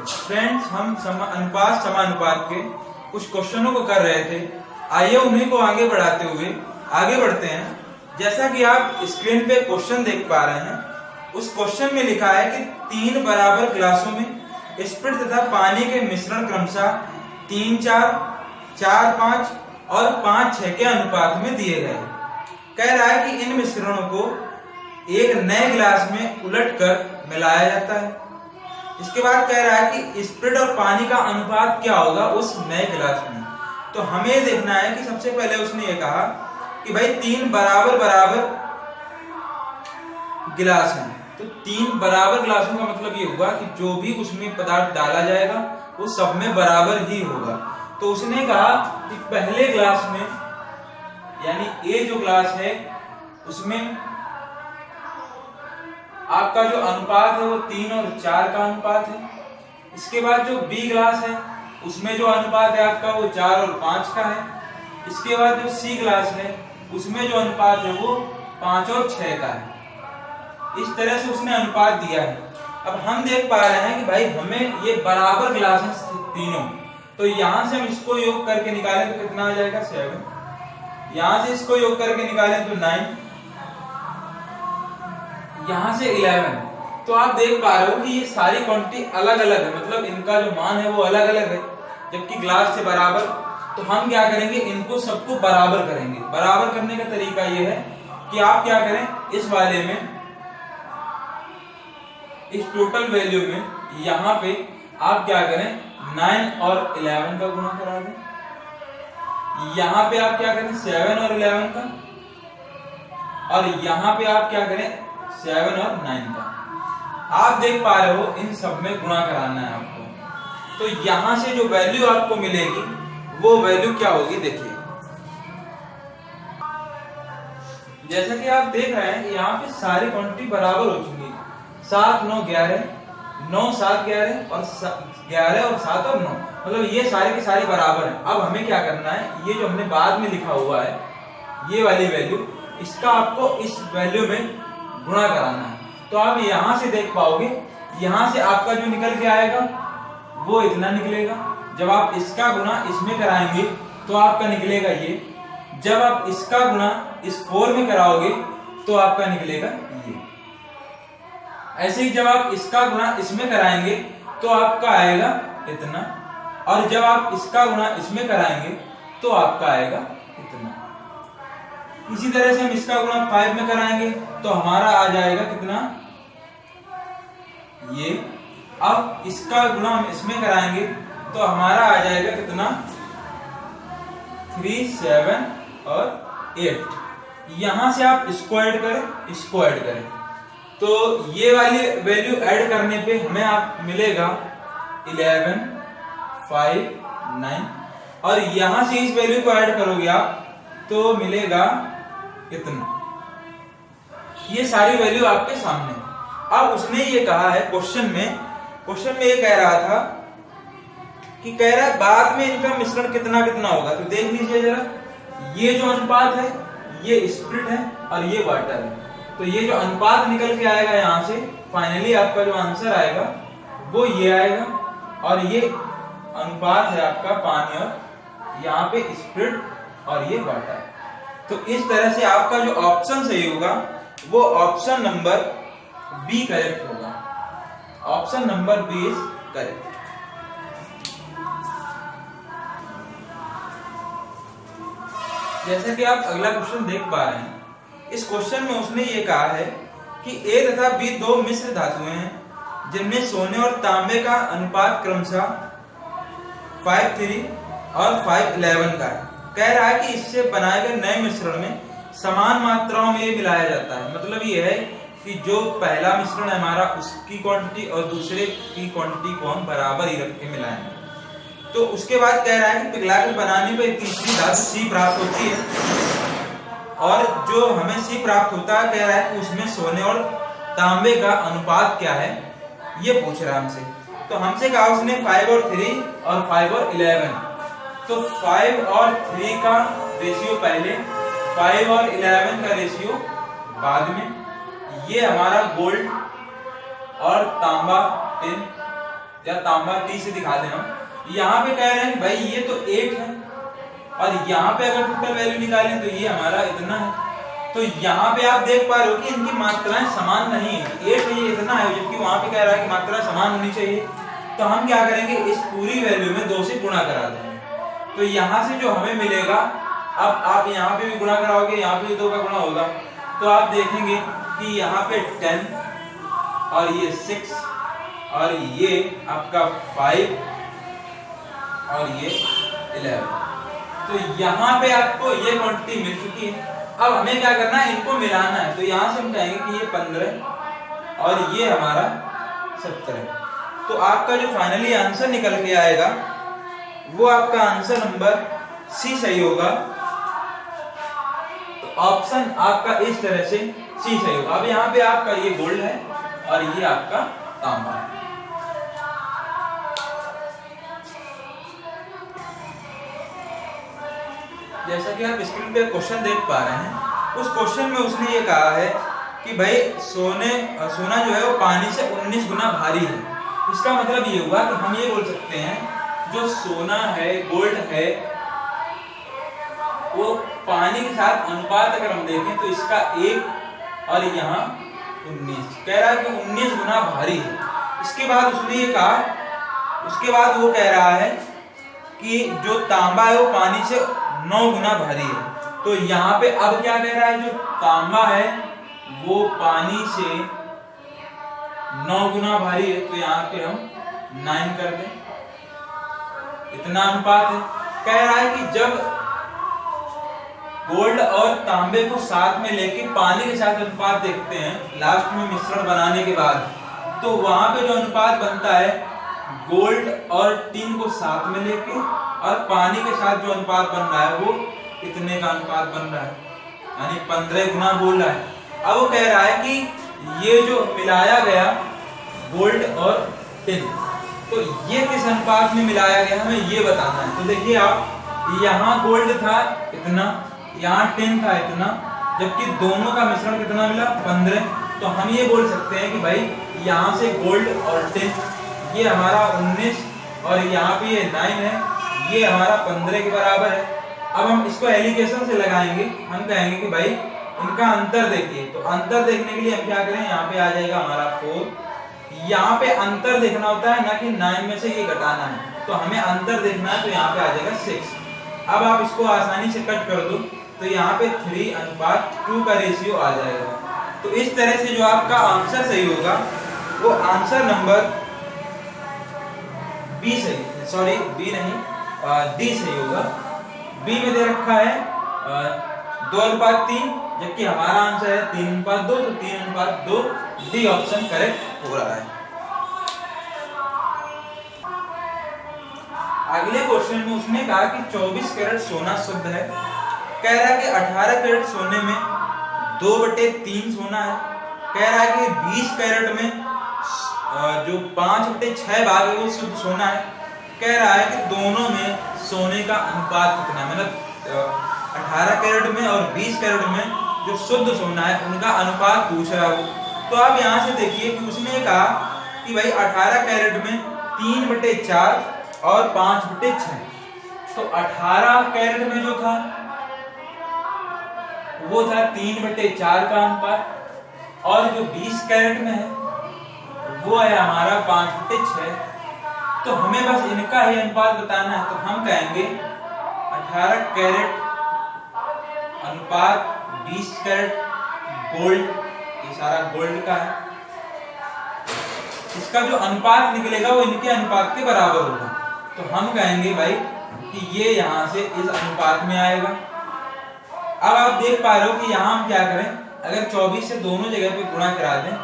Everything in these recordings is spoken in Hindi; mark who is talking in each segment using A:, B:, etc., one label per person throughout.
A: फ्रेंड्स, हम अनुपात समानुपात के कुछ क्वेश्चनों को कर रहे थे। आइए उन्हीं को आगे बढ़ाते हुए आगे बढ़ते हैं। जैसा कि आप स्क्रीन पे क्वेश्चन देख पा रहे हैं, उस क्वेश्चन में लिखा है कि 3 बराबर गिलासों में स्प्रिट तथा पानी के मिश्रण क्रमशः 3-4, 4-5 और 5-6 के अनुपात में दिए गए। कह रहा है कि इन मिश्रणों को एक नए गिलास में उलटकर मिलाया जाता है। इसके बाद कह रहा है कि स्प्रिट और पानी का अनुपात क्या होगा उस नए गिलास में। तो हमें देखना है कि सबसे पहले उसने ये कहा कि भाई 3 बराबर बराबर गिलास हैं। तो 3 बराबर गिलासों का मतलब ये होगा कि जो भी उसमें पदार्थ डाला जाएगा वो सब में बराबर ही होगा। तो उसने कहा कि पहले गिलास में यानी ए जो गिलास है उसमें आपका जो अनुपात है वो 3 और 4 का अनुपात है। इसके बाद जो बी गिलास है उसमें जो अनुपात है आपका वो 4 और 5 का है। इसके बाद जो सी गिलास है उसमें जो अनुपात है वो 5 और 6 का है। इस तरह से उसने अनुपात दिया है। अब हम देख पा रहे हैं कि भाई हमें ये बराबर गिलास है तीनों, तो यहां से हम इसको योग करके निकालें तो कितना आ जाएगा 7। यहां से इसको योग करके निकालें तो 9, यहां से 11। तो आप देख पा रहे हो कि ये सारी क्वांटिटी अलग अलग है, मतलब इनका जो मान है वो अलग अलग है, जबकि ग्लास से बराबर। तो हम क्या करेंगे, इनको सबको बराबर करेंगे। बराबर करने का तरीका ये है कि आप क्या करें, इस वाले में, इस टोटल वैल्यू में यहाँ पे आप क्या करें 9 और 11 का गुणा करा दें। यहाँ पे आप क्या करें 7 और 11 का, और यहाँ पे आप क्या करें 7 और 9 का। आप देख पा रहे हो इन सब में गुणा कराना है आपको। तो यहां से जो वैल्यू आपको मिलेगी वो वैल्यू क्या होगी, देखिए। जैसा कि आप देख रहे हैं यहाँ पे सारी क्वांटिटी बराबर हो चुकी है। 7, 9, 11, 9, 7, 11 और 11 और 7 और 9, मतलब ये सारी की सारी बराबर है। अब हमें क्या करना है, ये जो हमने बाद में लिखा हुआ है ये वाली वैल्यू, इसका आपको इस वैल्यू में गुणा कराना है। तो आप यहां से देख पाओगे, यहां से आपका जो निकल के आएगा वो इतना निकलेगा। जब आप इसका गुणा इसमें कराएंगे तो आपका निकलेगा ये। जब आप इसका गुणा इस 4 में कराओगे तो आपका निकलेगा ये। ऐसे ही जब आप इसका गुणा इसमें कराएंगे तो आपका आएगा इतना, और जब आप इसका गुणा इसमें कराएंगे तो आपका आएगा इतना। इसी तरह से हम इसका गुणा 5 में कराएंगे तो हमारा आ जाएगा कितना, ये। अब इसका गुणा हम इसमें कराएंगे तो हमारा आ जाएगा कितना, 3, 7 और 8। यहां से आप इसको ऐड करें, इसको ऐड करें, तो ये वाली वैल्यू ऐड करने पे हमें आप मिलेगा 11, 5, 9, और यहां से इस वैल्यू को ऐड करोगे आप तो मिलेगा इतना। ये सारी वैल्यू आपके सामने है। अब उसने ये कहा है क्वेश्चन में ये कह रहा था कि कह रहा है बाद में इनका मिश्रण कितना कितना होगा। तो देख लीजिए जरा, ये जो अनुपात है ये स्प्रिट है और ये वाटर है। तो ये जो अनुपात निकल के आएगा यहां से, फाइनली आपका जो आंसर आएगा वो ये आएगा, और ये अनुपात है आपका पानी और यहाँ पे स्प्रिट और ये वाटर। तो इस तरह से आपका जो ऑप्शन सही होगा वो ऑप्शन नंबर बी करेक्ट होगा। Option number B is correct. जैसे कि आप अगला क्वेश्चन देख पा रहे हैं, इस क्वेश्चन में उसने ये कहा है कि ए तथा बी 2 मिश्र धातुएं हैं जिनमें सोने और तांबे का अनुपात क्रमशः 5:3 और 5:11 का है। कह रहा है कि इससे बनाए गए नए मिश्रण में समान मात्राओं में मिलाया जाता है। मतलब ये है कि जो पहला मिश्रण है हमारा उसकी क्वांटिटी और दूसरे की क्वांटिटी को हम बराबर ही रख के मिलाएंगे। तो उसके बाद कह रहा है कि पिघलाकर बनाने पर तीसरी धातु सी प्राप्त होती है, और जो हमें सी प्राप्त होता है कह रहा है कि उसमें सोने और तांबे का अनुपात क्या है ये पूछ रहा है हमसे। तो हमसे कहा उसने 5 और 3 और 5 और 11। तो 5 और 3 का रेशियो पहले, 5 और 11 का रेशियो बाद में। ये हमारा गोल्ड और तांबा टिन या तांबा T से दिखा दें हम। यहाँ पे कह रहे हैं भाई ये तो 8 है और यहाँ पे अगर टोटल वैल्यू निकालें तो ये हमारा इतना है। तो यहाँ पे आप देख पा रहे हो कि इनकी मात्राएं समान नहीं है, 8 है ये इतना है, जबकि वहां पे कह रहा है कि मात्रा समान होनी चाहिए। तो हम क्या करेंगे, इस पूरी वैल्यू में 2 से गुणा करा देंगे। तो यहाँ से जो हमें मिलेगा, अब आप यहाँ पे भी गुणा कराओगे, यहाँ पे भी 2 का गुणा होगा, तो आप देखेंगे कि यहाँ पे 10 और ये 6 और ये आपका 5 और ये 11। तो यहाँ पे आपको ये क्वांटिटी मिल चुकी है। अब हमें क्या करना है, इनको मिलाना है। तो यहाँ से हम कहेंगे कि ये 15 और ये हमारा 17। तो आपका जो फाइनली आंसर निकल के आएगा वो आपका आंसर नंबर सी सही होगा। तो ऑप्शन आपका इस तरह से सी सही होगा। अब यहाँ पे आपका ये गोल्ड है और ये आपका तांबा है। जैसा कि आप स्क्रीन पे क्वेश्चन देख पा रहे हैं, उस क्वेश्चन में उसने ये कहा है कि भाई सोना जो है वो पानी से 19 गुना भारी है। इसका मतलब ये हुआ कि हम ये बोल सकते हैं जो सोना है, गोल्ड है, वो पानी के साथ अनुपात अगर हम देखें तो इसका 1 और यहाँ 19 कह रहा है कि 19 गुना भारी है। इसके बाद उसने ये कहा, उसके बाद वो कह रहा है कि जो तांबा है वो पानी से 9 गुना भारी है। तो यहाँ पे अब क्या कह रहा है, जो तांबा है वो पानी से 9 गुना भारी है। तो यहाँ पे हम 9 कर दें, इतना अनुपात है। कह रहा है कि जब गोल्ड और तांबे को साथ में लेके पानी के साथ अनुपात देखते हैं लास्ट में मिश्रण बनाने के बाद, तो वहां पे जो अनुपात बनता है गोल्ड और टिन को साथ में लेके और पानी के साथ जो अनुपात बन रहा है वो कितने का अनुपात बन रहा है, यानी 15 गुना बोल रहा है। अब वो कह रहा है कि ये जो मिलाया गया गोल्ड और टिन, तो ये किस अनुपात में मिलाया गया हमें ये बताना है। तो देखिए आप, यहाँ गोल्ड था इतना, यहाँ टिन था इतना, जबकि दोनों का मिश्रण कितना मिला 15। तो हम ये बोल सकते हैं कि भाई यहाँ से गोल्ड और टिन ये हमारा 19 और यहाँ पे ये 9 है, ये हमारा 15 के बराबर है। अब हम इसको एलिगेशन से लगाएंगे, हम कहेंगे कि भाई इनका अंतर देखिए। तो अंतर देखने के लिए हम क्या करें, यहाँ पे आ जाएगा हमारा 4। यहाँ पे अंतर देखना होता है ना कि 9 में से ये घटाना है, तो हमें अंतर देखना है, तो यहाँ पे आ जाएगा 6। अब आप इसको आसानी से कट कर दो, तो यहाँ पे 3:2 का रेशियो आ जाएगा। तो इस तरह से जो आपका आंसर सही होगा वो आंसर नंबर बी सही, सॉरी बी नहीं, डी सही होगा। बी में दे रखा है 2:3, जबकि हमारा आंसर है 3:2, तो 3:2 डी ऑप्शन करेक्ट हो रहा है। अगले क्वेश्चन में उसने कहा कि 24 कैरेट सोना शुद्ध है। कह रहा है कि 18 कैरेट सोने में 2/3 सोना है। कह रहा है कि 20 कैरेट में जो 5/6 भाग है वो शुद्ध सोना है। कह रहा है कि दोनों में सोने का अनुपात कितना है, मतलब 18 कैरेट में और 20 कैरेट में जो शुद्ध सोना है उनका अनुपात पूछ रहा है। तो आप यहाँ से देखिए कि उसने कहा कि भाई 18 कैरेट में 3/4 और 5/6। तो 18 कैरेट में जो था वो था 3/4 का अनुपात, और जो 20 कैरेट में है वो है हमारा 5/6। तो हमें बस इनका ही अनुपात बताना है। तो हम कहेंगे 18 कैरेट अनुपात 20 कैरेट गोल्ड, ये सारा गोल्ड का है, इसका जो अनुपात निकलेगा वो इनके अनुपात के बराबर होगा। तो हम कहेंगे भाई कि ये यहां से इस अनुपात में आएगा। अब आप देख पा रहे हो कि यहाँ हम क्या करें, अगर 24 से दोनों जगह पे गुणा करा दें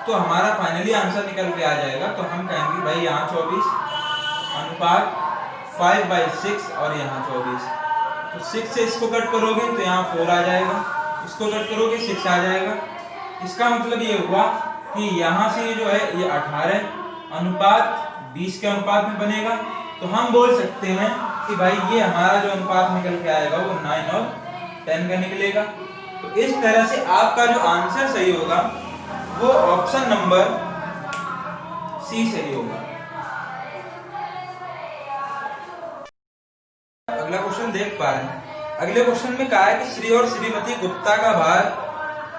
A: तो हमारा फाइनली आंसर निकल के आ जाएगा। तो हम कहेंगे भाई यहाँ 24 अनुपात 5/6 और यहाँ 24। तो 6 से इसको कट करोगे तो यहाँ 4 आ जाएगा, इसको कट करोगे 6 आ जाएगा। इसका मतलब ये हुआ कि यहाँ से जो है ये 18 अनुपात 20 के अनुपात में बनेगा। तो हम बोल सकते हैं कि भाई ये हमारा जो अनुपात निकल के आएगा वो 9 और 10 का निकलेगा। तो इस तरह से आपका जो आंसर सही होगा वो ऑप्शन नंबर सी सही होगा। पा रहे हैं। अगले क्वेश्चन में कहा है कि श्री और श्रीमती गुप्ता का भार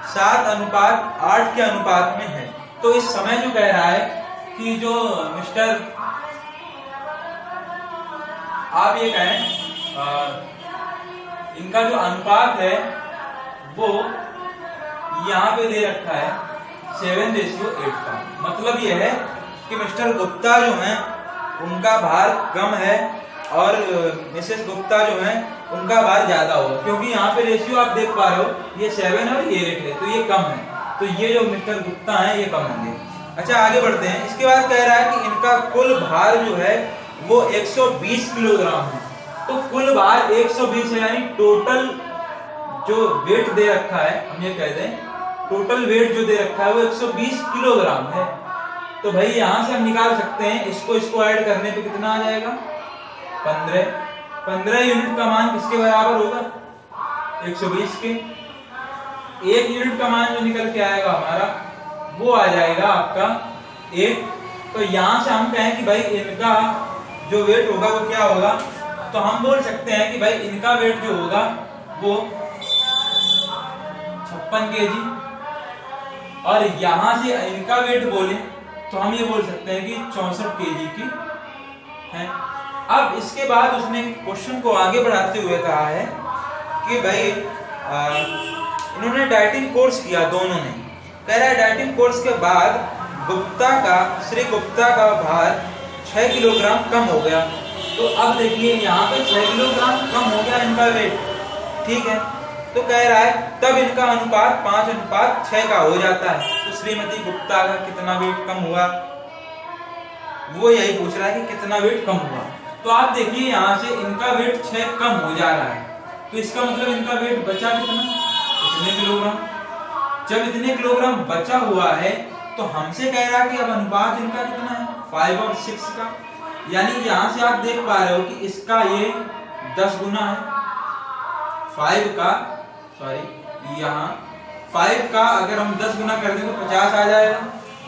A: 7:8 के अनुपात में है। तो इस समय जो कह रहा है कि जो मिस्टर, आप ये कहें इनका जो अनुपात है वो यहाँ पे दे रखा है 7:8 का। मतलब ये है कि मिस्टर गुप्ता जो हैं उनका भार कम है और मिसेस गुप्ता जो हैं उनका भार ज्यादा होगा, क्योंकि यहाँ पे रेशियो आप देख पा रहे हो ये 7 और ये 8 है, तो ये कम है, तो ये जो मिस्टर गुप्ता हैं ये कम होंगे। अच्छा आगे बढ़ते हैं। इसके बाद कह रहा है कि इनका कुल भार जो है वो 120 किलोग्राम है। तो कुल भार 120 है, यानी टोटल जो वेट दे रखा है, हम ये कहते हैं टोटल वेट जो दे रखा है वो 120 किलोग्राम है। तो भाई यहां से हम निकाल सकते हैं, इसको ऐड करने पे कितना आ जाएगा 15 यूनिट का मान किसके बराबर होगा 120 के। 1 यूनिट का मान जो निकल के आएगा हमारा वो आ जाएगा आपका 1। तो यहां से हम कहें कि भाई इनका जो वेट होगा वो क्या होगा, तो हम बोल सकते हैं कि भाई इनका वेट जो होगा वो 56 kg, और यहां से इनका वेट बोले तो हम ये बोल सकते हैं कि 64 kg की है। अब इसके बाद उसने क्वेश्चन को आगे बढ़ाते हुए कहा है कि भाई इन्होंने डाइटिंग कोर्स किया दोनों ने। कह रहा है डाइटिंग कोर्स के बाद श्री गुप्ता का भार 6 किलोग्राम कम हो गया। तो अब देखिए यहाँ पे 6 किलोग्राम कम हो गया इनका वेट, ठीक है। तो कह रहा है तब इनका अनुपात 5:6 का हो जाता है। तो श्रीमती गुप्ता का कितना वेट कम हुआ, वो यही पूछ रहा है कि कितना वेट कम हुआ। तो आप देखिए यहाँ से इनका वेट 6 कम हो जा रहा है, तो इसका मतलब इनका वेट बचा कितना, इतने किलोग्राम। जब इतने किलोग्राम बचा हुआ है तो हमसे कह रहा है कि अब अनुपात इनका कितना है 5 और 6 का, यानी यहाँ से आप देख पा रहे हो कि इसका ये 10 गुना है 5 का, सॉरी यहाँ 5 का अगर हम 10 गुना कर दें तो 50 आ जाएगा।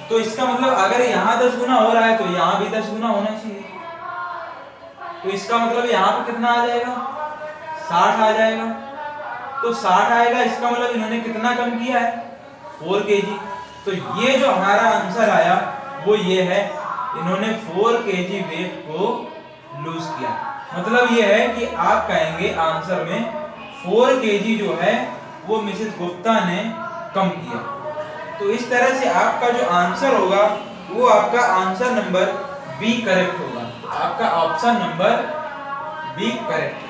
A: तो इसका मतलब अगर यहाँ 10 गुना हो रहा है तो यहाँ भी 10 गुना होना चाहिए। तो इसका मतलब यहाँ पे कितना आ जाएगा 60 आ जाएगा। तो 60 आएगा, इसका मतलब इन्होंने कितना कम किया है 4 kg। तो ये जो हमारा आंसर आया वो ये है, इन्होंने 4 kg वेट को लूज किया। मतलब ये है कि आप कहेंगे आंसर में 4 kg जो है वो मिसेस गुप्ता ने कम किया। तो इस तरह से आपका जो आंसर होगा वो आपका आंसर नंबर बी करेक्ट होगा। आपका ऑप्शन नंबर बी करेक्ट है।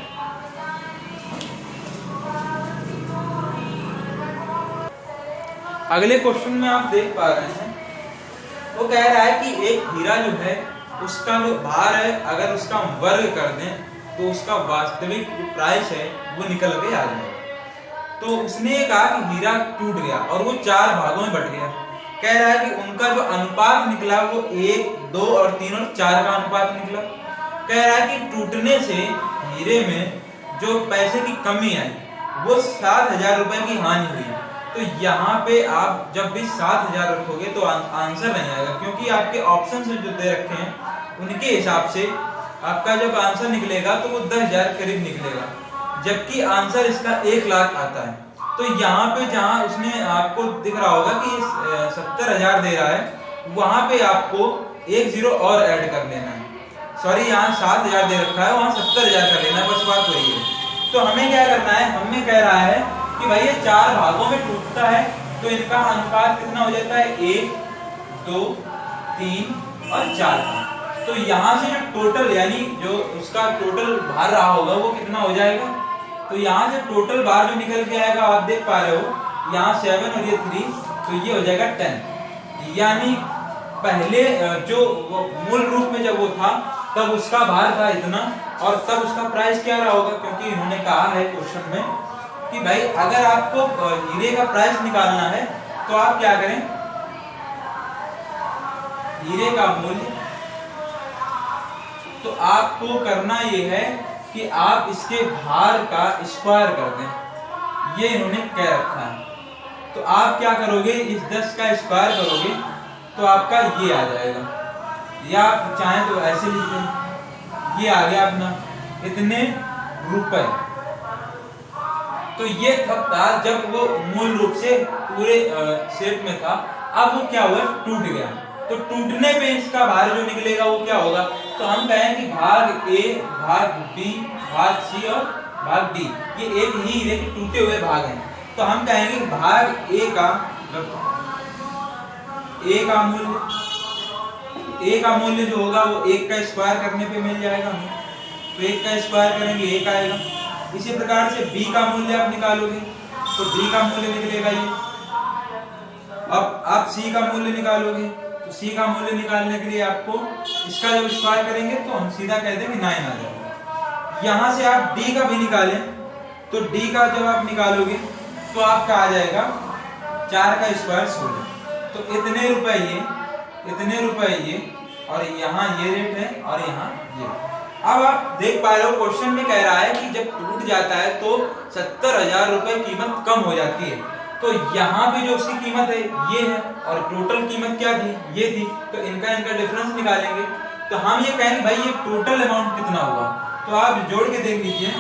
A: अगले क्वेश्चन में आप देख पा रहे हैं वो कह रहा है कि एक हीरा जो है उसका जो भार है अगर उसका वर्ग कर दें तो उसका वास्तविक जो प्राइस है वो निकल के आ जाएगा। तो उसने कहा कि हीरा टूट गया और वो 4 भागों में बट गया। कह रहा है कि उनका जो अनुपात निकला वो 1, 2 और 3 और 4 का अनुपात निकला। कह रहा है कि टूटने से हीरे में जो पैसे की कमी आई वो 7,000 रुपए की हानि हुई। तो यहाँ पे आप जब भी 7,000 रखोगे तो आंसर नहीं आएगा, क्योंकि आपके ऑप्शन जो दे रखे हैं उनके हिसाब से आपका जब आंसर निकलेगा तो वो 10,000 करीब निकलेगा, जबकि आंसर इसका 1 लाख आता है। तो यहाँ पे जहाँ उसने आपको दिख रहा होगा कि 70,000 दे रहा है, वहां पे आपको 1 0 और ऐड कर लेना है। सॉरी, यहाँ 7,000 दे रखा है, वहां 70,000 कर लेना है, बस बात वही है। तो हमें क्या करना है, हमें कह रहा है कि भाई ये 4 भागों में टूटता है तो इनका अनुपात कितना हो जाता है 1, 2, 3 और 4 का। तो यहाँ से जो टोटल यानी जो उसका टोटल भार रहा होगा वो कितना हो जाएगा। तो यहाँ से टोटल भार जो निकल के आएगा आप देख पा रहे हो, यहाँ 7 और ये 3, तो ये हो जाएगा 10। यानी पहले जो मूल रूप में जब वो था तब उसका भार था इतना और तब उसका प्राइस क्या रहा होगा, क्योंकि इन्होंने कहा है क्वेश्चन में कि भाई अगर आपको हीरे का प्राइस निकालना है तो आप क्या करें, हीरे का मूल्य, तो आपको करना ये है कि आप इसके भार का स्क्वायर कर दें, ये इन्होंने कह रखा है। तो आप क्या करोगे, इस 10 का स्क्वायर करोगे तो आपका ये आ जाएगा, या आप चाहें तो ऐसे लिख दें, ये आ गया अपना इतने रुपए। तो ये तब था जब वो मूल रूप से पूरे शेप में था। अब वो क्या हुआ, टूट गया। तो टूटने पे इसका भार जो निकलेगा वो क्या होगा, तो हम कहें कि भाग ए, भाग बी, भाग सी और भाग डी, ये एक ही हीरे के टूटे हुए भाग हैं। तो हम कहेंगे भाग ए का मूल्य जो होगा वो 1 का स्क्वायर करने पे मिल जाएगा हमें। तो 1 का स्क्वायर करेंगे 1 आएगा। इसी प्रकार से b का मूल्य आप निकालोगे तो b का मूल्य निकलेगा ये। अब आप c का मूल्य निकालोगे तो c का मूल्य निकालने के लिए आपको इसका जब स्क्वायर करेंगे तो हम सीधा कह देंगे 9 आ जाएगा। यहां से आप d का भी निकालें तो d का जब आप निकालोगे तो आपका आ जाएगा 4 का स्क्वायर 16। तो इतने रुपए ये और यहाँ ये रेट है और यहाँ ये। अब आप देख पा रहे हो क्वेश्चन में कह रहा है कि जब टूट जाता है तो 70,000 रुपए कीमत कम हो जाती है। तो यहाँ पे जो उसकी कीमत है ये है और टोटल कीमत क्या थी, ये थी। तो इनका डिफरेंस निकालेंगे तो हम ये कहेंगे भाई ये टोटल अमाउंट कितना हुआ। तो आप जोड़ के देख लीजिए,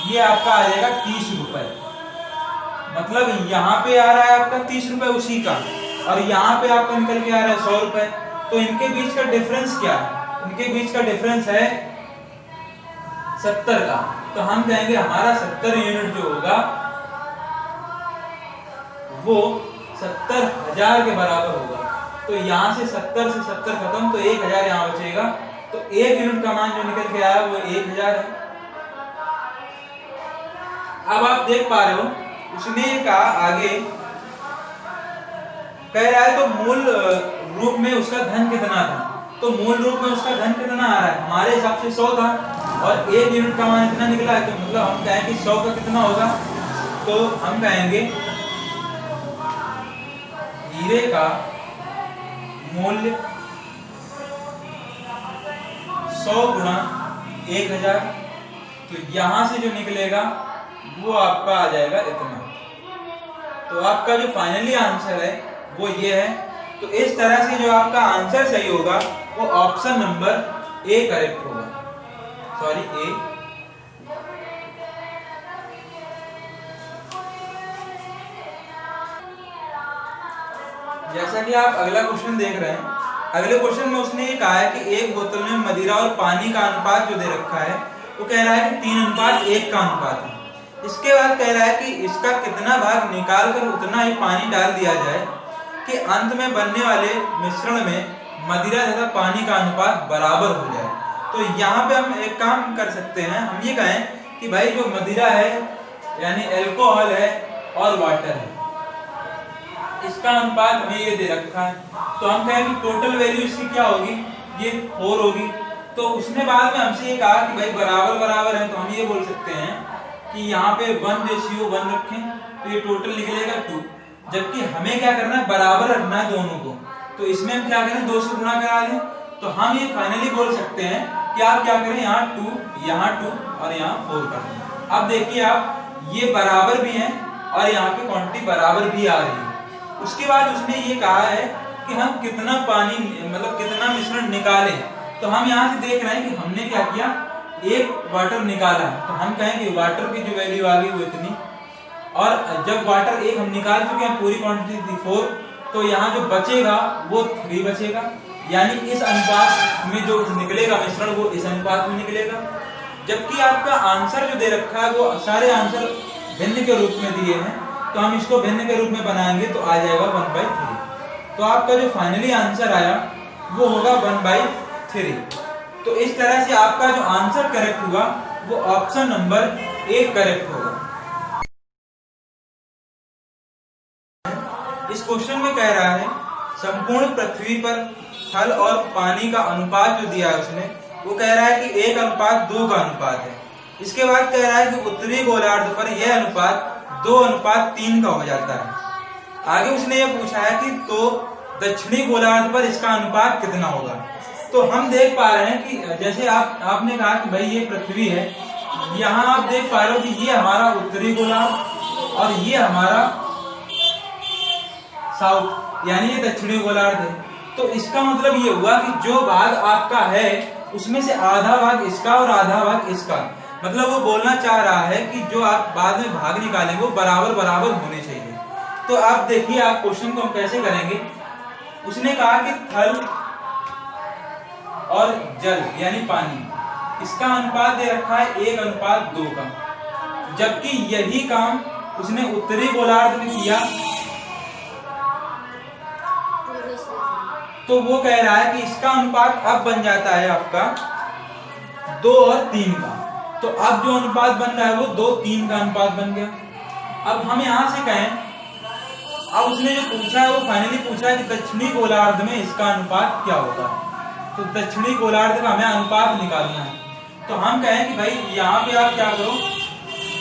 A: ये आपका आ जाएगा 30 रुपए। मतलब यहाँ पे आ रहा है आपका 30 रुपए उसी का और यहाँ पे आपका निकल के आ रहा है 100 रुपए। तो इनके बीच का डिफरेंस क्या है, इनके बीच का डिफरेंस है 70 का। तो हम कहेंगे हमारा 70 यूनिट जो होगा वो 70,000 के बराबर होगा। तो यहाँ से 70 से 70 खत्म तो 1,000 यहाँ बचेगा। तो 1 यूनिट का मान जो निकल के आया वो 1,000 है। अब आप देख पा रहे हो उसने कहा आगे कह रहा है तो मूल रूप में उसका धन कितना था। तो मूल रूप में उसका धन कितना आ रहा है, हमारे हिसाब से 100 था और 1 यूनिट का मान इतना निकला है। तो मतलब हम कहें कि 100 का कितना होगा, तो हम कहेंगे हीरे का मूल्य 100 गुणा 1,000। तो यहां से जो निकलेगा वो आपका आ जाएगा इतना। तो आपका जो फाइनली आंसर है वो ये है। तो इस तरह से जो आपका आंसर सही होगा वो ऑप्शन नंबर ए करेक्ट होगा, सॉरी ए। जैसा कि आप अगला क्वेश्चन देख रहे हैं, अगले क्वेश्चन में उसने ये कहा है कि एक बोतल में मदिरा और पानी का अनुपात जो दे रखा है वो कह रहा है कि 3:1 का अनुपात है। इसके बाद कह रहा है कि इसका कितना भाग निकाल कर उतना ही पानी डाल दिया जाए कि अंत में बनने वाले मिश्रण में मदिरा तथा पानी का अनुपात बराबर हो जाए। तो यहाँ पे हम एक काम कर सकते हैं, हम ये कहें कि भाई जो मदिरा है यानी अल्कोहल है और वाटर है, इसका अनुपात हमें ये दे रखा है। तो हम कहें कि टोटल वैल्यू इसकी क्या होगी, ये 4 होगी। तो उसने बाद में हमसे ये कहा कि भाई बराबर बराबर है, तो हम ये बोल सकते हैं कि यहाँ पे 1:1 रखें तो ये टोटल निकलेगा 2। जबकि हमें क्या करना है, बराबर रखना है दोनों को। तो इसमें हम क्या करें, 2 से गुणा करा दें। तो हम ये फाइनली बोल सकते हैं कि आप क्या करें, यहाँ 2 और यहाँ 4 कर दें। अब देखिए आप ये बराबर भी हैं और यहाँ पे क्वांटिटी बराबर भी आ रही है। उसके बाद उसने ये कहा है कि हम कितना पानी मतलब कितना मिश्रण निकालें। तो हम यहाँ से देख रहे हैं कि हमने क्या किया, 1 वाटर निकाला है। तो हम कहेंगे वाटर की जो वैल्यू आ गई वो इतनी, और जब वाटर 1 हम निकाल चुके हैं, पूरी क्वांटिटी थी 4, तो यहाँ जो बचेगा वो 3 बचेगा। यानी इस अनुपात में जो निकलेगा मिश्रण वो इस अनुपात में निकलेगा। जबकि आपका आंसर जो दे रखा है वो सारे आंसर भिन्न के रूप में दिए हैं, तो हम इसको भिन्न के रूप में बनाएंगे तो आ जाएगा 1/3। तो आपका जो फाइनली आंसर आया वो होगा 1/3। तो इस तरह से आपका जो आंसर करेक्ट हुआ वो ऑप्शन नंबर ए करेक्ट होगा। इस क्वेश्चन में कह रहा है संपूर्ण पृथ्वी पर थल और पानी का अनुपात जो दिया है उसने, वो कह रहा है कि 1:2 का अनुपात है। इसके बाद कह रहा है कि उत्तरी गोलार्ध पर यह अनुपात 2:3 का हो जाता है। आगे उसने ये पूछा है कि तो दक्षिणी गोलार्ध पर इसका अनुपात कितना होगा। तो हम देख पा रहे हैं कि जैसे आपने कहा कि भाई ये पृथ्वी है, यहाँ आप देख पा रहे हो कि ये हमारा उत्तरी गोलार्ध और ये हमारा साउथ यानी ये दक्षिणी गोलार्ध है। तो इसका मतलब ये हुआ कि जो भाग आपका है उसमें से आधा भाग इसका और आधा भाग इसका, मतलब वो बोलना चाह रहा है कि जो आप बाद में भाग निकालेंगे वो बराबर बराबर होने चाहिए। तो आप देखिए, आप क्वेश्चन को हम कैसे करेंगे। उसने कहा कि थल और जल यानी पानी, इसका अनुपात दे रखा है 1:2 का, जबकि यही काम उसने उत्तरी गोलार्ध में किया। तो वो कह रहा है कि इसका अनुपात अब बन जाता है आपका 2 और 3 का। तो अब जो अनुपात बन रहा है वो 2:3 का अनुपात बन गया। अब हम यहां से कहें, अब उसने जो पूछा है वो फाइनली पूछा है कि दक्षिणी गोलार्ध में इसका अनुपात क्या होगा। तो दक्षिणी गोलार्ध का हमें अनुपात निकालना है। तो हम कहें कि भाई यहाँ पे आप क्या करो,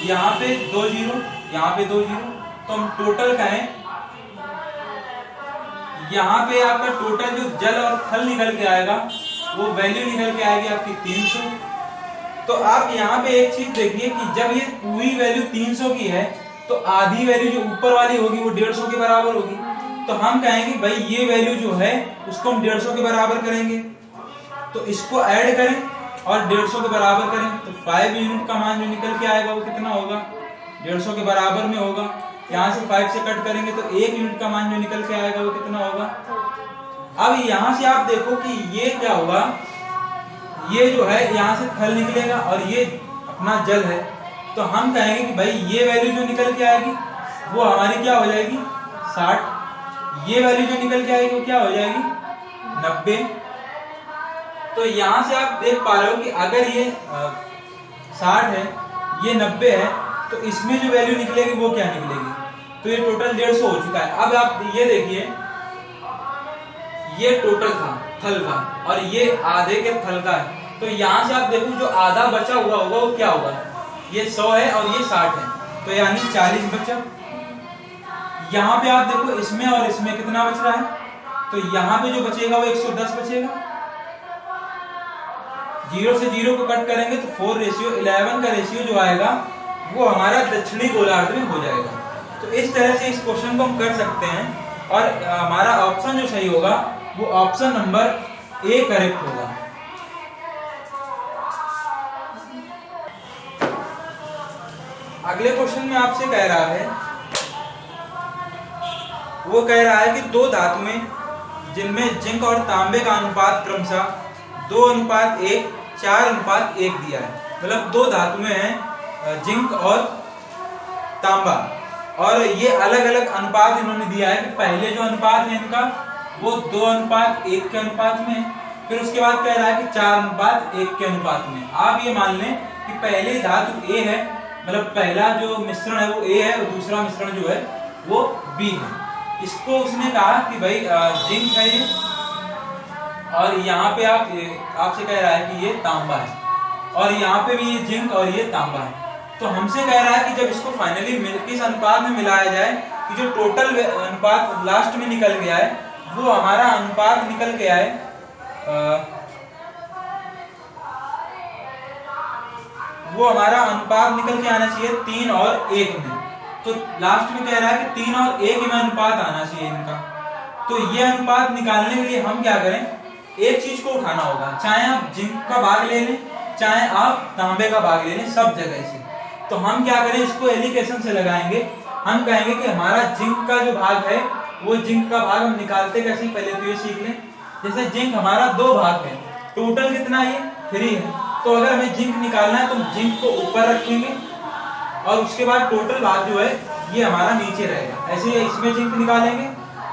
A: यहाँ पे 2 0, यहाँ पे 2 0, तो हम टोटल कहें, यहाँ पे आपका टोटल जो जल और थल निकल के आएगा वो वैल्यू निकल के आएगी आपकी 300। तो आप यहाँ पे एक चीज देखिए कि जब ये पूरी वैल्यू 300 की है तो आधी वैल्यू जो ऊपर वाली होगी वो 150 के बराबर होगी। तो हम कहेंगे भाई ये वैल्यू जो है उसको हम 150 के बराबर करेंगे, तो इसको ऐड करें और 150 के बराबर करें, तो 5 यूनिट का मान जो निकल के आएगा वो कितना होगा, 150 के बराबर में होगा। यहाँ से 5 से कट करेंगे तो 1 यूनिट का मान जो निकल के आएगा वो कितना होगा। अब यहाँ से आप देखो कि ये क्या होगा, ये जो है यहाँ से थल निकलेगा और ये अपना जल है। तो हम कहेंगे कि भाई ये वैल्यू जो निकल के आएगी वो हमारी क्या हो जाएगी 60, ये वैल्यू जो निकल के आएगी वो क्या हो जाएगी 90। तो यहाँ से आप देख पा रहे हो कि अगर ये 60 है, ये 90 है, तो इसमें जो वैल्यू निकलेगी वो क्या निकलेगी, तो ये टोटल 150 हो चुका है। अब आप ये देखिए, ये टोटल था थल का और ये आधे के थल का है। तो यहाँ से आप देखो जो आधा बचा हुआ होगा वो क्या होगा, ये 100 है और ये 60 है, तो यानी 40 बचा। यहाँ पे आप देखो इसमें और इसमें कितना बच रहा है, तो यहाँ पे जो बचेगा वो 110 बचेगा। 0 से 0 को कट करेंगे तो 4:11 का रेशियो जो आएगा वो हमारा दक्षिणी गोलार्ध में हो जाएगा। तो इस तरह से इस क्वेश्चन को हम कर सकते हैं और हमारा ऑप्शन जो सही होगा वो ऑप्शन नंबर ए करेक्ट होगा। अगले क्वेश्चन में आपसे कह रहा है, वो कह रहा है कि 2 धातुएं जिनमें जिंक और तांबे का अनुपात क्रमशः 2:1, 4:1 दिया है। मतलब 2 धातुएं हैं जिंक और तांबा, और ये अलग अलग अनुपात इन्होंने दिया है कि पहले जो अनुपात है इनका वो 2:1 के अनुपात में है, फिर उसके बाद कह रहा है कि 4:1 के अनुपात में। आप ये मान लें कि पहली धातु ए है, मतलब पहला जो मिश्रण है वो ए है और दूसरा मिश्रण जो है वो बी है। इसको उसने कहा कि भाई जिंक है ये, और यहाँ पे आपसे कह रहा है कि ये तांबा है, और यहाँ पे भी ये जिंक और ये तांबा है। तो हमसे कह रहा है कि जब इसको फाइनली किस अनुपात में मिलाया जाए कि जो टोटल अनुपात लास्ट में निकल गया है वो हमारा अनुपात निकल के आए वो हमारा अनुपात निकल के आना चाहिए 3 और 1 में। तो लास्ट में कह रहा है कि 3 और 1 में अनुपात आना चाहिए इनका। तो ये अनुपात निकालने के लिए हम क्या करें, एक चीज को उठाना होगा, चाहे आप जिंक का भाग ले लें चाहे आप तांबे का भाग ले लें, सब जगह से। तो हम क्या करें, इसको एलिकेशन से लगाएंगे। हम कहेंगे कि हमारा जिंक का जो भाग है वो जिंक का भाग हम निकालते कैसे, पहले तो ये सीख लें। जैसे जिंक हमारा 2 भाग है, टोटल कितना ये 3 है, तो अगर हमें जिंक निकालना है तो जिंक को ऊपर रखेंगे और उसके बाद टोटल भाग जो है ये हमारा नीचे रहेगा। ऐसे ही इसमें जिंक निकालेंगे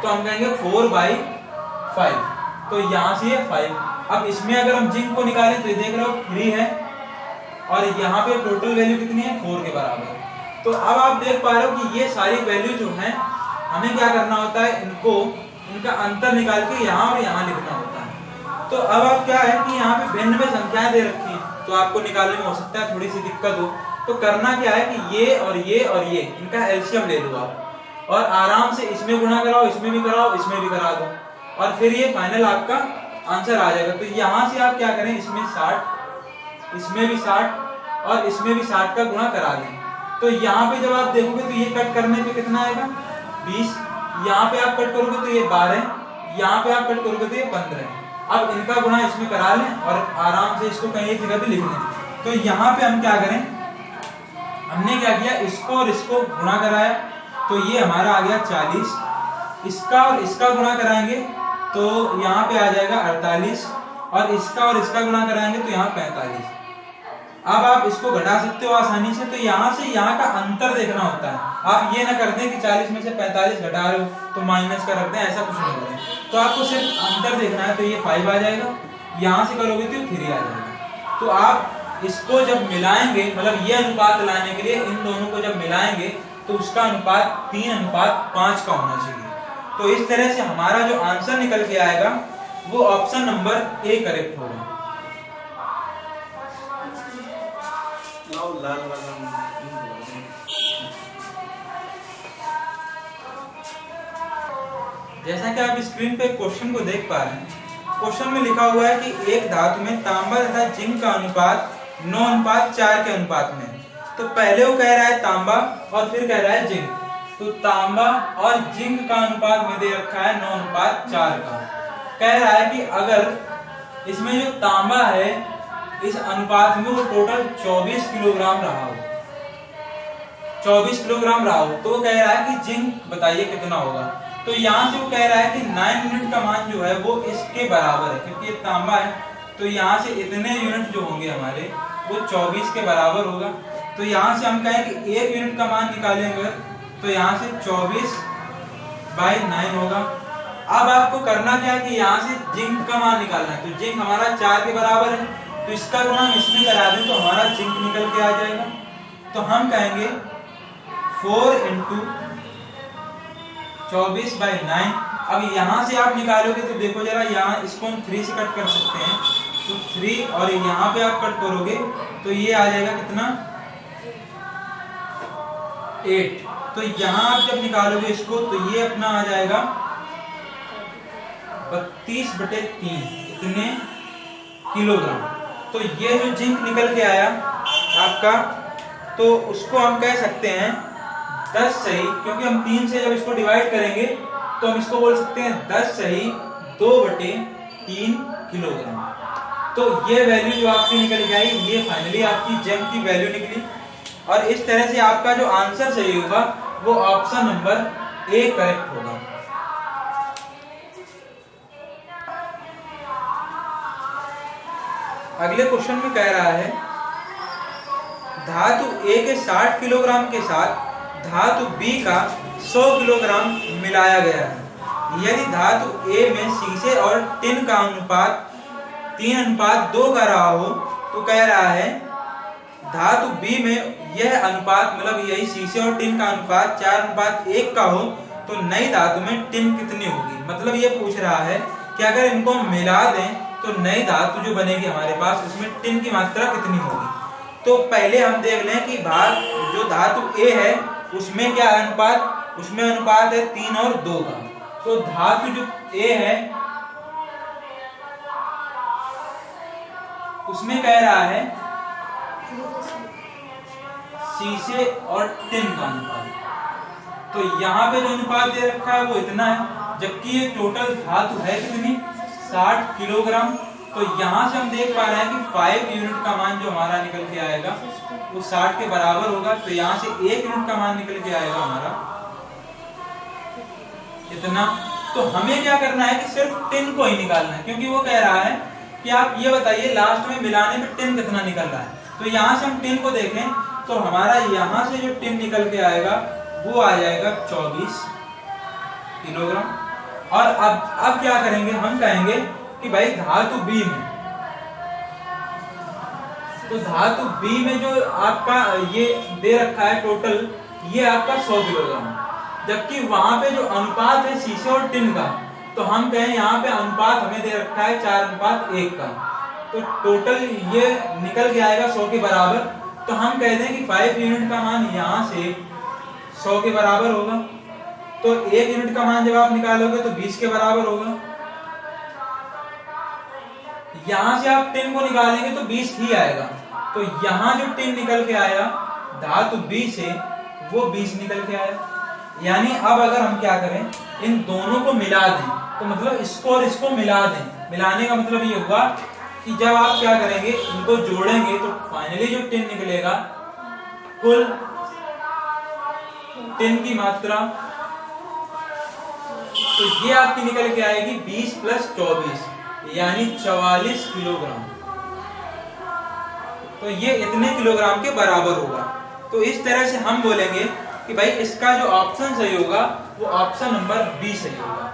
A: तो हम कहेंगे 4/5, तो यहाँ से 5। अब इसमें अगर हम जिंक को निकालें तो ये देख रहे हो 3 है और यहाँ पे टोटल वैल्यू कितनी है 4 के बराबर। तो अब आप देख पा रहे हो कि ये सारी वैल्यू जो है हमें क्या करना होता है, इनका अंतर निकाल के यहाँ और यहाँ लिखना होता है। तो अब आप क्या है कि यहाँ पे भिन्न में संख्याएं दे रखी है, तो आपको निकालने में हो सकता है थोड़ी सी दिक्कत हो। तो करना क्या है कि ये और ये और ये इनका एलसीएम ले लो आप और आराम से इसमें गुणा कराओ, इसमें भी कराओ, इसमें भी करा दो और फिर ये फाइनल आपका आंसर आ जाएगा। तो यहाँ से आप क्या करें, इसमें 60, इसमें भी 60 और इसमें भी 60 का गुणा करा लें। तो यहाँ पे जब आप देखोगे तो ये कट करने पे कितना आएगा 20, यहाँ पे आप कट करोगे तो ये 12, यहाँ पे आप कट करोगे तो ये 15। अब इनका गुणा इसमें करा लें और आराम से इसको कहीं एक जगह पे लिख लें। तो यहाँ पे हम क्या करें, हमने क्या किया, इसको और इसको गुणा कराया तो ये हमारा आ गया 40, इसका और इसका गुणा कराएंगे तो यहाँ पे आ जाएगा 48, और इसका और इसका गुणा कराएंगे तो यहाँ 45। अब आप इसको घटा सकते हो आसानी से, तो यहाँ से यहाँ का अंतर देखना होता है। आप ये ना कर दें कि 40 में से 45 घटा रहे हो तो माइनस का रख दें, ऐसा कुछ नहीं करें। तो आपको सिर्फ अंतर देखना है, तो ये 5 आ जाएगा, यहाँ से करोगे तो 3 आ जाएगा। तो आप इसको जब मिलाएंगे, मतलब ये अनुपात लाने के लिए इन दोनों को जब मिलाएंगे तो उसका अनुपात 3:5 का होना चाहिए। तो इस तरह से हमारा जो आंसर निकल के आएगा वो ऑप्शन नंबर ए करेक्ट होगा। जैसा कि आप स्क्रीन पे क्वेश्चन को देख पा रहे हैं, क्वेश्चन में लिखा हुआ है कि एक धातु में तांबा तथा जिंक का अनुपात 9:4 के अनुपात में। तो पहले वो कह रहा है तांबा और फिर कह रहा है जिंक। तो तांबा और जिंक का अनुपात में दे रखा है 9:4 का। कह रहा है कि अगर इसमें जो तांबा है इस अनुपात में वो टोटल 24 किलोग्राम रहा हो, 24 किलोग्राम रहा हो, तो कह रहा है कि जिंक बताइए कितना होगा। तो यहाँ से वो कह रहा है कि 9 यूनिट का मान जो है वो इसके बराबर है, क्योंकि ये तांबा है तो यहाँ से इतने यूनिट जो होंगे हमारे वो 24 के बराबर होगा। तो यहाँ से हम कहें कि 1 यूनिट का मान निकालेंगे तो यहाँ से 24/9 होगा। अब आपको करना क्या है कि यहाँ से जिंक का मान निकालना है। तो जिंक हमारा 4 के बराबर है, तो इसका गुणा हम इसमें करा दें तो हमारा जिंक निकल के आ जाएगा। तो हम कहेंगे 4 × 24/9। अब यहाँ से आप निकालोगे तो देखो जरा, यहाँ इसको हम 3 से कट कर सकते हैं, तो 3 और यहाँ पे आप कट करोगे तो ये आ जाएगा कितना, 8। तो यहाँ आप जब निकालोगे इसको तो ये अपना आ जाएगा 32/3 इतने किलोग्राम। तो ये जो जिंक निकल के आया आपका, तो उसको हम कह सकते हैं 10 सही, क्योंकि हम 3 से जब इसको डिवाइड करेंगे तो हम इसको बोल सकते हैं 10 सही 2/3 किलोग्राम। तो ये वैल्यू जो आपकी निकल के आई, ये फाइनली आपकी जिंक की वैल्यू निकली। और इस तरह से आपका जो आंसर सही होगा वो ऑप्शन नंबर ए करेक्ट होगा। अगले क्वेश्चन में कह रहा है धातु ए के 60 किलोग्राम के साथ धातु बी का 100 किलोग्राम मिलाया गया है। यदि धातु ए में शीशे और टिन का अनुपात 3:2 का रहा हो, तो कह रहा है धातु बी में यह अनुपात, मतलब यही शीशे और टिन का अनुपात 4:1 का हो, तो नई धातु में टिन कितनी होगी। मतलब ये पूछ रहा है कि अगर इनको हम मिला दें तो नई धातु जो बनेगी हमारे पास, उसमें टिन की मात्रा कितनी होगी। तो पहले हम देख लें कि भाग जो धातु ए है उसमें क्या अनुपात, उसमें अनुपात है 3 और 2 का। तो धातु जो ए है उसमें कह रहा है शीशे और टिन का अनुपात। तो यहाँ पे जो अनुपात दे रखा है वो इतना है, जबकि ये टोटल धातु है कितनी, 60 किलोग्राम। तो यहाँ से हम देख पा रहे हैं कि 5 यूनिट का मान जो हमारा निकल के आएगा वो 60 के बराबर होगा। तो यहाँ से 1 यूनिट का मान निकल के आएगा हमारा इतना। तो हमें क्या करना है कि सिर्फ टिन को ही निकालना है, क्योंकि वो कह रहा है कि आप ये बताइए लास्ट में मिलाने में टिन कितना निकल रहा है। तो यहाँ से हम टिन को देखें तो हमारा यहाँ से जो टिन निकल के आएगा वो आ जाएगा 24 किलोग्राम। और अब क्या करेंगे, हम कहेंगे कि भाई धातु बी में, तो धातु बी में जो आपका ये दे रखा है टोटल, ये आपका 100 किलोग्राम, जबकि वहां पे जो अनुपात है शीशे और टिन का, तो हम कहें यहाँ पे अनुपात हमें दे रखा है 4:1 का। तो टोटल ये निकल के आएगा 100 के बराबर। तो हम कह दें कि 5 यूनिट का मान यहाँ से 100 के बराबर होगा। तो 1 यूनिट का मान जब आप निकालोगे तो 20 के बराबर होगा। यहाँ से आप टिन को निकालेंगे तो 20 ही आएगा। तो यहाँ जो टिन निकल के आया धातु बी से वो 20 निकल के आया। यानी अब अगर हम क्या करें, इन दोनों को मिला दें, तो मतलब इसको और इसको मिला दें। मिलाने का मतलब ये होगा कि जब आप क्या करेंगे, इनको जोड़ेंगे तो फाइनली जो टिन निकलेगा, कुल टिन की मात्रा, तो ये आपकी निकल के आएगी 20 + 24 यानी 44 किलोग्राम। तो ये इतने किलोग्राम के बराबर होगा। तो इस तरह से हम बोलेंगे कि भाई इसका जो ऑप्शन सही होगा वो ऑप्शन नंबर बी सही होगा।